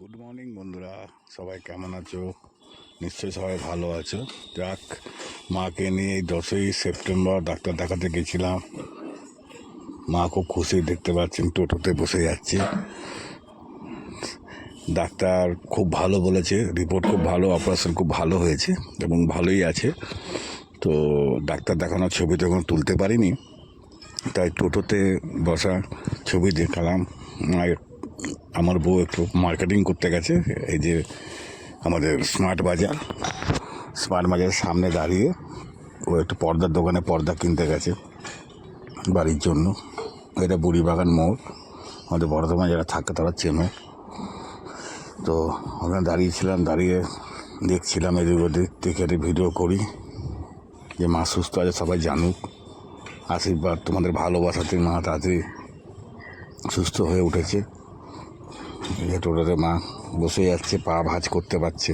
Good morning বন্ধুরা, সবাই কেমন আছো? নিশ্চয়ই সবাই ভালো আছো। যাক, মাকে নিয়ে এই 10ই সেপ্টেম্বর ডাক্তার দেখাতে গেছিলাম। মা খুব খুশি, দেখতে পাচ্ছেন টোটোতে বসে যাচ্ছে। ডাক্তার খুব ভালো বলেছে, রিপোর্ট খুব ভালো, অপারেশন খুব ভালো হয়েছে এবং ভালোই আছে। তো ডাক্তার দেখানোর ছবি তো এখন তুলতে পারিনি, তাই টোটোতে বসা ছবি দেখালাম। মায়ের আমার বউ একটু মার্কেটিং করতে গেছে, এই যে আমাদের স্মার্ট বাজারের সামনে দাঁড়িয়ে ও একটু পর্দার দোকানে পর্দা কিনতে গেছে বাড়ির জন্য। এটা বুড়িবাগান মোড়, আমাদের বর্ধমানে যারা থাকে তারা চেনো। তো ওখানে দাঁড়িয়েছিলাম, দাঁড়িয়ে দেখছিলাম এদিক ওদিক থেকে ভিডিও করি যে মা সুস্থ আছে, সবাই জানুক। আশীর্বাদ, তোমাদের ভালোবাসাতে মা তাড়াতাড়ি সুস্থ হয়ে উঠেছে। টোটোতে মা বসে যাচ্ছে, পা ভাঁজ করতে পারছে।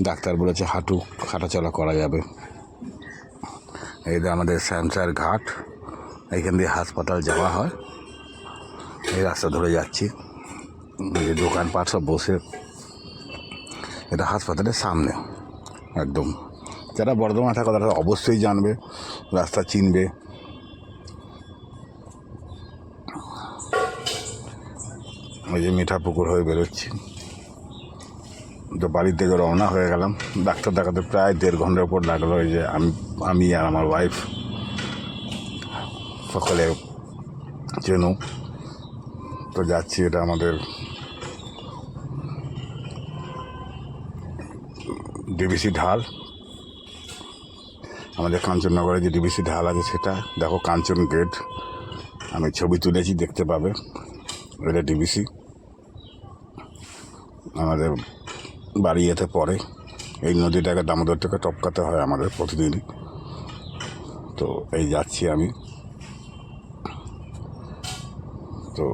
ডাক্তার বলেছে হাঁটাচলা করা যাবে। এই যে আমাদের শ্যামসার ঘাট, এইখান দিয়ে হাসপাতাল যাওয়া হয়। এই রাস্তা ধরে যাচ্ছি, এই যে দোকানপাট সব বসে। এটা হাসপাতালের সামনে একদম। যারা বর্ধমানে থাকো তারা অবশ্যই জানবে, রাস্তা চিনবে। ওই যে মিঠাপুকুর হয়ে বেরোচ্ছি, তো বাড়ির থেকে রওনা হয়ে গেলাম। ডাক্তার দেখাতে প্রায় 1.5 ঘন্টার উপর লাগলো। এই যে আমি আর আমার ওয়াইফ, সকলে চেনো। তো যাচ্ছি, এটা আমাদের ডিবিসি ঢাল, আমাদের কাঞ্চননগরে যে ডিবিসি ঢাল আছে সেটা দেখো, কাঞ্চন গেট। আমি ছবি তুলেছি, দেখতে পাবে। এটা ডিবিসি, আমাদের বাড়ি এতে পড়ে। এই নদীটাকে, দামোদরটাকে টপকাতে হয় আমাদের প্রতিদিনই। তো এই যাচ্ছি আমি। তো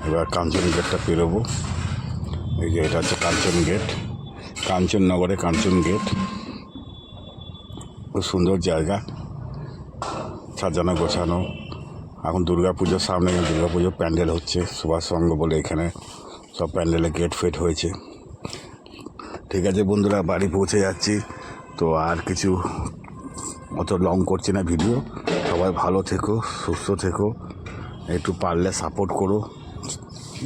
এবার কাঞ্চন গেটটা পেরোবো। এই যে এটা হচ্ছে কাঞ্চন গেট, কাঞ্চননগরে কাঞ্চন গেট। খুব সুন্দর জায়গা, সাজানো গোছানো। এখন দুর্গাপুজোর সামনে, দুর্গাপুজোর প্যান্ডেল হচ্ছে সুভাষ সংঘ বলে, এখানে সব প্যান্ডেলে গেট ফেট হয়েছে। ঠিক আছে বন্ধুরা, বাড়ি পৌঁছে যাচ্ছি। তো আর কিছু অত লং করছি না ভিডিও। সবাই ভালো থেকো, সুস্থ থেকো, একটু পারলে সাপোর্ট করো।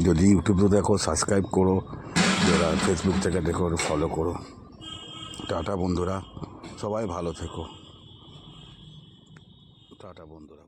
যদি ইউটিউবে দেখো সাবস্ক্রাইব করো, যারা ফেসবুক থেকে দেখো ফলো করো। টাটা বন্ধুরা, সবাই ভালো থেকো। টাটা বন্ধুরা।